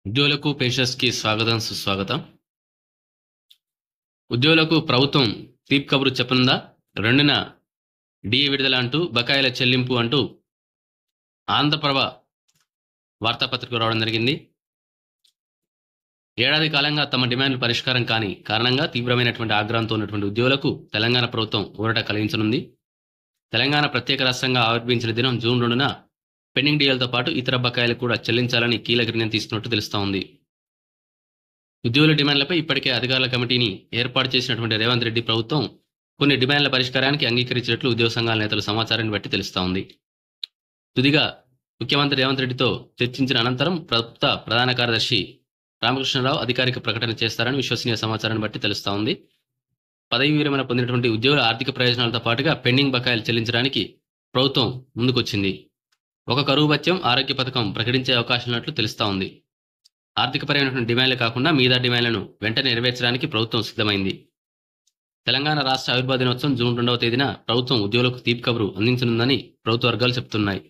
ఉద్యోగులకు పెన్షనర్స్‌కి స్వాగతం, సుస్వాగతం. ఉద్యోగులకు ప్రభుత్వం తీపి కబురు చెప్పనుందా? 2న డీఏ విడుదల అంటూ బకాయిల చెల్లింపు అంటూ ఆంధ్రప్రభ వార్తాపత్రికలో రావడం జరిగింది. ఏడాది కాలంగా తమ డిమాండ్లు పరిష్కారం కాని కారణంగా తీవ్రమైనటువంటి ఆగ్రహంతో ఉన్నటువంటి ఉద్యోగులకు తెలంగాణ ప్రభుత్వం ఊరట కలిగించనుంది. తెలంగాణ ప్రత్యేక రాష్ట్రంగా ఆవిర్భవించిన దినం జూన్ 2న పెండింగ్ డీఏలతో పాటు ఇతర బకాయిలు కూడా చెల్లించాలని కీలక నిర్ణయం తీసుకున్నట్టు తెలుస్తా ఉంది. ఉద్యోగుల డిమాండ్లపై ఇప్పటికే అధికారుల కమిటీని ఏర్పాటు చేసినటువంటి రేవంత్ రెడ్డి ప్రభుత్వం కొన్ని డిమాండ్ల పరిష్కారానికి అంగీకరించినట్లు ఉద్యోగ సంఘాల నేతల సమాచారాన్ని బట్టి తెలుస్తా ఉంది. తుదిగా ముఖ్యమంత్రి రేవంత్ రెడ్డితో చర్చించిన అనంతరం ప్రభుత్వ ప్రధాన కార్యదర్శి రామకృష్ణరావు అధికారిక ప్రకటన చేస్తారని విశ్వసనీయ సమాచారాన్ని బట్టి తెలుస్తా ఉంది. పదవీ విరమణ పొందినటువంటి ఉద్యోగుల ఆర్థిక ప్రయోజనాలతో పాటుగా పెండింగ్ బకాయిలు చెల్లించడానికి ప్రభుత్వం ముందుకొచ్చింది. ఒక కరువు భత్యం, ఆరోగ్య పథకం ప్రకటించే అవకాశం ఉన్నట్లు తెలుస్తా ఉంది. ఆర్థికపరమైనటువంటి డిమాండ్లు కాకుండా మిగతా డిమాండ్లను వెంటనే నెరవేర్చడానికి ప్రభుత్వం సిద్ధమైంది. తెలంగాణ రాష్ట్ర ఆవిర్భావ దినోత్సవం జూన్ 2వ తేదీన ప్రభుత్వం ఉద్యోగులకు తీపి కబురు అందించనుందని ప్రభుత్వ వర్గాలు చెబుతున్నాయి.